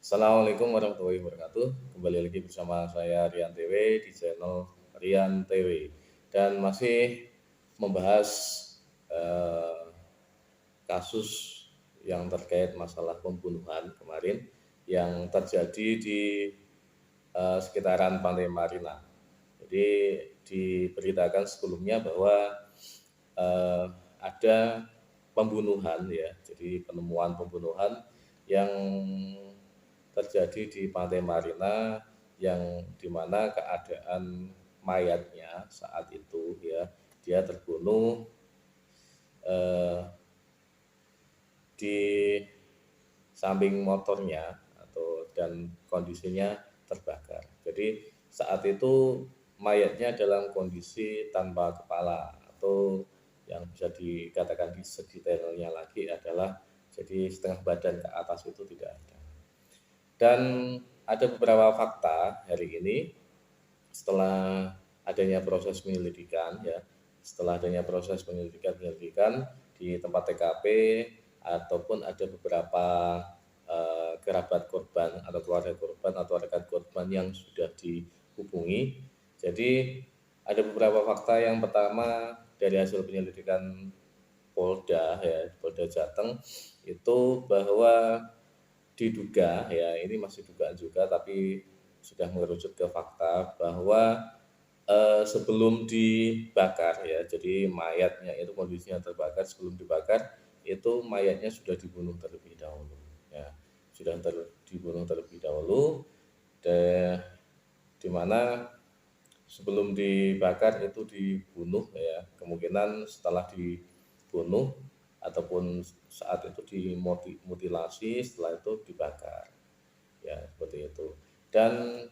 Assalamualaikum warahmatullahi wabarakatuh. Kembali lagi bersama saya Rian TW di channel Rian TW dan masih membahas eh, kasus yang terkait masalah pembunuhan kemarin yang terjadi di sekitaran Pantai Marina. Jadi diberitakan sebelumnya bahwa eh, ada pembunuhan ya, jadi penemuan pembunuhan yang terjadi di Pantai Marina yang dimana keadaan mayatnya saat itu ya dia terbunuh eh, di samping motornya dan kondisinya terbakar. Jadi saat itu mayatnya dalam kondisi tanpa kepala atau yang bisa dikatakan di sedetailnya lagi adalah jadi setengah badan ke atas itu tidak ada. Dan ada beberapa fakta hari ini setelah adanya proses penyelidikan ya, setelah adanya proses penyelidikan di tempat TKP ataupun ada beberapa kerabat korban atau keluarga korban atau rekan korban yang sudah dihubungi. Jadi ada beberapa fakta. Yang pertama dari hasil penyelidikan Polda ya, Polda Jateng itu bahwa diduga ya, ini masih dugaan juga tapi sudah mengerucut ke fakta bahwa sebelum dibakar ya, jadi mayatnya itu kondisinya terbakar, sebelum dibakar itu mayatnya sudah dibunuh terlebih dahulu ya, sudah dibunuh terlebih dahulu dan di mana sebelum dibakar itu dibunuh ya, kemungkinan setelah dibunuh ataupun saat itu dimutilasi, setelah itu dibakar ya, seperti itu. Dan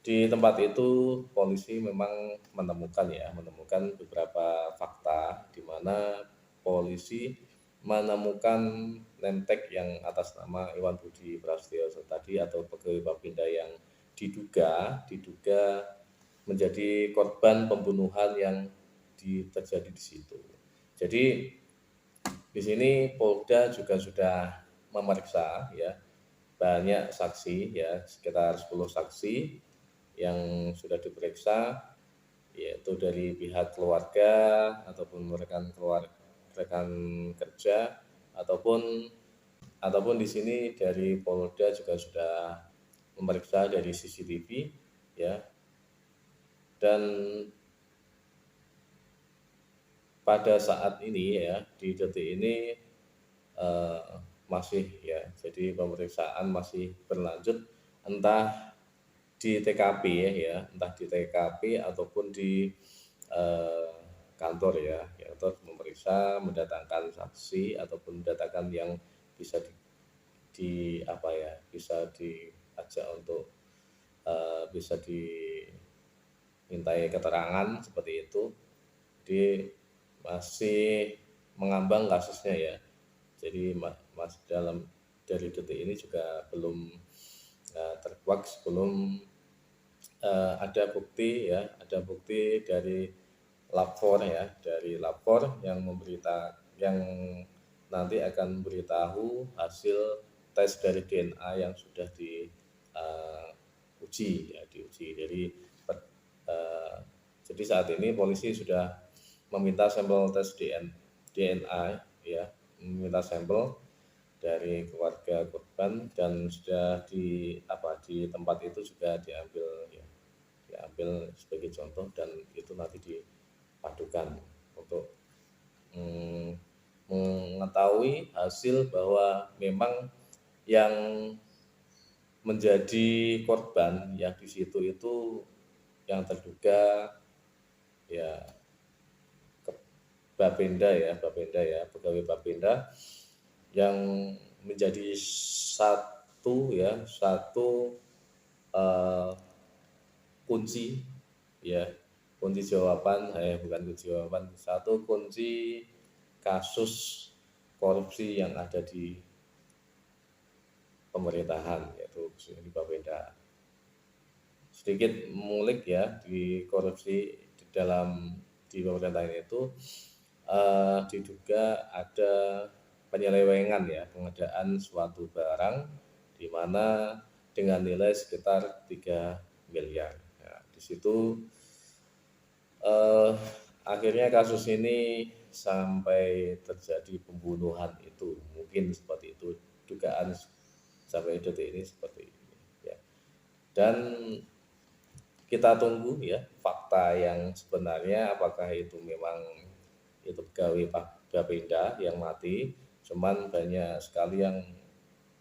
di tempat itu polisi memang menemukan beberapa fakta di mana polisi menemukan name tag yang atas nama Iwan Budi Prasetyo tadi atau pegawai Bapinda yang diduga menjadi korban pembunuhan yang terjadi di situ. Jadi di sini Polda juga sudah memeriksa ya banyak saksi ya, sekitar 10 saksi yang sudah diperiksa, yaitu dari pihak keluarga ataupun rekan kerja ataupun di sini dari Polda juga sudah memeriksa dari CCTV ya. Dan pada saat ini ya, di detik ini eh, masih ya, jadi pemeriksaan masih berlanjut entah di TKP ya, entah di TKP ataupun di eh, kantor ya, untuk memeriksa, mendatangkan saksi ataupun mendatangkan yang bisa di apa ya, bisa diajak untuk bisa dimintai keterangan seperti itu. Jadi masih mengambang kasusnya ya. Jadi mas dalam dari detik ini juga belum terkuak sebelum ada bukti ya, ada bukti dari lapor ya, dari lapor yang yang nanti akan memberitahu hasil tes dari DNA yang sudah diuji ya, diuji. Uh, jadi saat ini polisi sudah meminta sampel tes DNA ya, meminta sampel dari keluarga korban dan sudah di tempat itu juga diambil ya, diambil sebagai contoh dan itu nanti dipadukan untuk mengetahui hasil bahwa memang yang menjadi korban yang di situ itu yang terduga ya Bapenda ya, pegawai Bapenda yang menjadi satu uh, kunci ya, kunci jawaban bukan kunci jawaban, satu kunci kasus korupsi yang ada di pemerintahan, yaitu di Bapenda. Sedikit mengulik ya di korupsi di pemerintahan itu diduga ada penyelewengan ya, pengadaan suatu barang di mana dengan nilai sekitar 3 miliar. Nah, di situ akhirnya kasus ini sampai terjadi pembunuhan itu, mungkin seperti itu, dugaan sampai detik ini seperti ini ya. Dan kita tunggu ya fakta yang sebenarnya, apakah itu memang itu pegawai Bapenda yang mati, cuman banyak sekali yang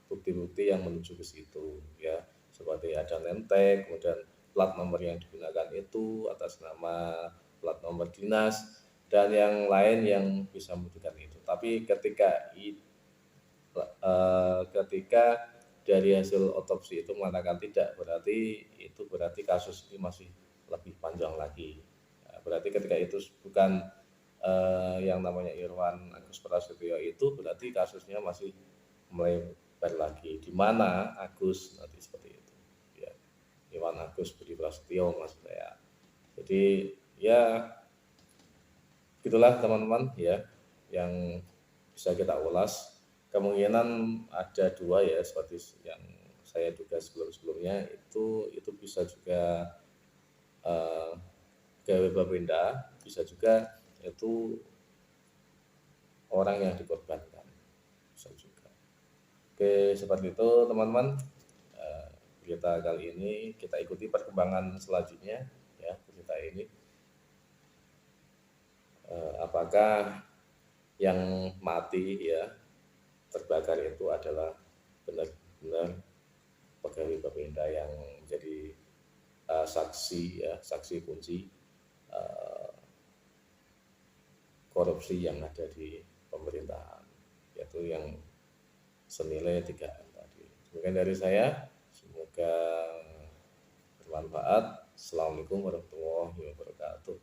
bukti-bukti yang menuju ke situ ya, seperti ada name tag, kemudian plat nomor yang digunakan itu atas nama plat nomor dinas dan yang lain yang bisa membuktikan itu. Tapi ketika dari hasil otopsi itu mengatakan tidak, berarti kasus ini masih lebih panjang lagi. Nah, berarti ketika itu bukan yang namanya Irwan Agus Prasetyo itu, berarti kasusnya masih melebar lagi. Di mana Agus nanti seperti itu. Ya, Irwan Agus Budi Prasetyo maksud saya. Jadi ya gitulah teman-teman ya yang bisa kita ulas. Kemungkinan ada dua ya, seperti yang saya duga sebelum-sebelumnya, itu bisa juga pegawai Bapenda, bisa juga itu orang yang dikorbankan, bisa juga. Oke, seperti itu teman-teman. Berita kali ini kita ikuti perkembangan selanjutnya ya, berita ini. Apakah yang mati ya terbakar itu adalah benar-benar pegawai Bapenda yang menjadi saksi ya, saksi kunci korupsi yang ada di pemerintahan, yaitu yang senilai 3M tadi. Mungkin dari saya, semoga bermanfaat. Assalamualaikum warahmatullahi wabarakatuh.